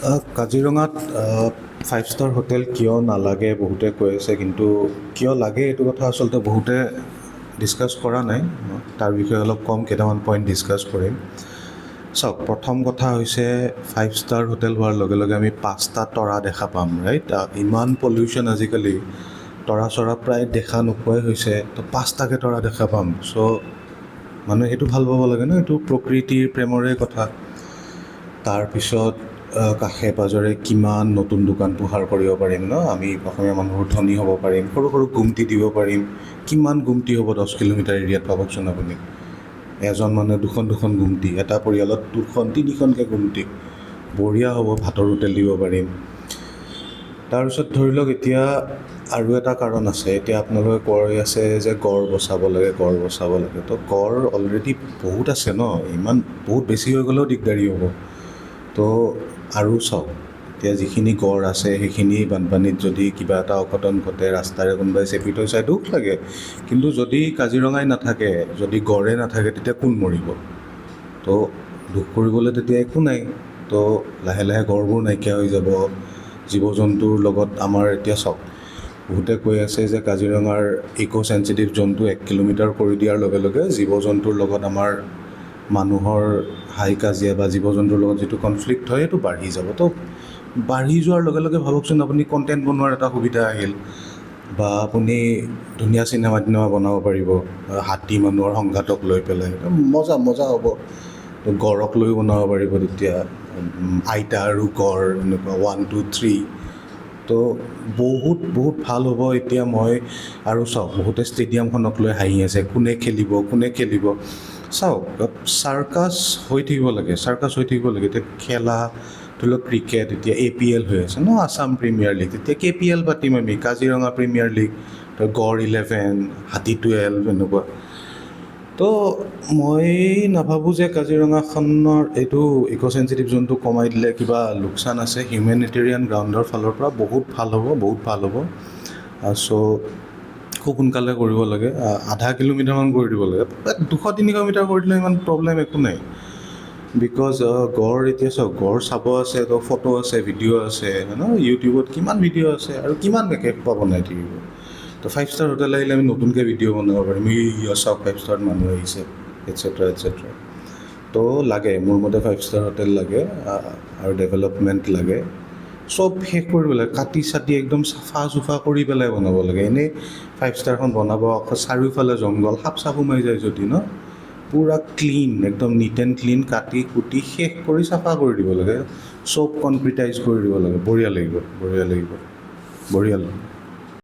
কাজিৰঙাত 5 star hotel কিয় নালাগে বহুতে কৈ আছে, কিন্তু কিয় লাগে এইটো কথা আচলতে বহুতে ডিছকাছ কৰা নাই। তাৰ বিষয়ে অলপ কম কেইটামান পইণ্ট ডিছকাছ কৰিম। চাওক, প্ৰথম কথা হৈছে 5 ষ্টাৰ হোটেল হোৱাৰ লগে লগে আমি 5টা তৰা দেখা পাম, ৰাইট? ইমান পলিউশ্যন আজিকালি, তৰা চৰা প্ৰায় দেখা নোপোৱাই হৈছে, তো 5টাকে তৰা দেখা পাম। চ' মানুহে সেইটো ভাল পাব লাগে ন, এইটো প্ৰকৃতিৰ প্ৰেমৰে কথা। তাৰপিছত কাষে পাঁজৰে কিমান নতুন দোকান পোহাৰ কৰিব পাৰিম ন, আমি অসমীয়া মানুহবোৰ ধনী হ'ব পাৰিম, সৰু সৰু গুমটি দিব পাৰিম। কিমান গুমটি হ'ব 10 কিলোমিটাৰ এৰিয়াত, ভাবকচোন আপুনি। এজন মানুহে দুখন গুমটি, এটা পৰিয়ালত 2-3খনকৈ গুমটি, বঢ়িয়া হ'ব। ভাতৰ হোটেল দিব পাৰিম। তাৰপিছত ধৰি লওক, এতিয়া আৰু এটা কাৰণ আছে। এতিয়া আপোনালোকে কৈ আছে যে গড় বচাব লাগে, গড় বচাব লাগে। তো গড় অলৰেডি বহুত আছে ন, ইমান বহুত বেছি হৈ গ'লেও দিগদাৰী হ'ব। তো আৰু চাওক, এতিয়া যিখিনি গড় আছে সেইখিনি বানপানীত যদি কিবা এটা অঘটন ঘটে, ৰাস্তাৰে কোনোবাই চেপি থৈ যায়, দুখ লাগে। কিন্তু যদি কাজিৰঙাই নাথাকে, যদি গড়ে নাথাকে, তেতিয়া কোন মৰিব? তো দুখ কৰিবলৈ তেতিয়া একো নাই। তো লাহে লাহে গড়বোৰ নাইকিয়া হৈ যাব। জীৱ জন্তুৰ লগত আমাৰ এতিয়া চাওক, বহুতে কৈ আছে যে কাজিৰঙাৰ ইক'-চেনচিটিভ জোনটো 1 কিলোমিটাৰ কৰি দিয়াৰ লগে লগে জীৱ জন্তুৰ লগত আমাৰ মানুহৰ হাই কাজিয়া বা জীৱ জন্তুৰ লগত যিটো কনফ্লিক্ট হয়, সেইটো বাঢ়ি যাব। তো বাঢ়ি যোৱাৰ লগে লগে ভাবকচোন, আপুনি কণ্টেণ্ট বনোৱাৰ এটা সুবিধা আহিল, বা আপুনি ধুনীয়া চিনেমা বনাব পাৰিব হাতী মানুহৰ সংঘাতক লৈ পেলাই। মজা হ'ব। তো গড়ক লৈও বনাব পাৰিব তেতিয়া, আইতা আৰু গড়, এনেকুৱা 1, 2, 3। তো বহুত ভাল হ'ব। এতিয়া মই আৰু চাওক, বহুতে ষ্টেডিয়ামখনক লৈ হাঁহি আছে, কোনে খেলিব। চাওক, চাৰ্কাছ হৈ থাকিব লাগে। এতিয়া খেলা ধৰি লওক, ক্ৰিকেট এতিয়া APL হৈ আছে ন, আছাম প্ৰিমিয়াৰ লীগ। তেতিয়া KPL পাতিম আমি, কাজিৰঙা প্ৰিমিয়াৰ লীগ। তো গড় 11, হাতী 12, এনেকুৱা। তো মই নাভাবোঁ যে কাজিৰঙাখনৰ এইটো ইক'-চেনচিটিভ জোনটো কমাই দিলে কিবা লোকচান আছে। হিউমেনিটেৰিয়ান গ্ৰাউণ্ডৰ ফালৰ পৰা বহুত ভাল হ'ব। চ' খুব সোনকালে কৰিব লাগে। আধা কিলোমিটাৰমান কৰি দিব লাগে। 200-300 মিটাৰ কৰি দিলে ইমান প্ৰব্লেম একো নাই। বিকজ গড় এতিয়া চাওক, গড় চাব আছে, তো ফটো আছে, ভিডিঅ' আছে ন, ইউটিউবত কিমান ভিডিঅ' আছে, আৰু কিমান একেসোপা বনাই থাকিব। তো 5 ষ্টাৰ হোটেল আহিলে আমি নতুনকৈ ভিডিঅ' বনাব পাৰিম, চাওক 5 ষ্টাৰত মানুহ আহিছে, এটচেট্ৰা। তো লাগে, মোৰ মতে 5 ষ্টাৰ হোটেল লাগে, আৰু ডেভেলপমেণ্ট লাগে। চব শেষ কৰিব লাগে, কাটি চাটি একদম চাফা কৰি পেলাই বনাব লাগে। এনেই 5 ষ্টাৰখন বনাব, চাৰিওফালে জংঘল, সাপ চাপো মাৰি যায় যদি ন, পূৰা ক্লিন, একদম নিট এণ্ড ক্লিন, কাটি কুটি শেষ কৰি চাফা কৰি দিব লাগে। চব কনক্ৰিটাইজ কৰি দিব লাগে। বঢ়িয়া লাগিব।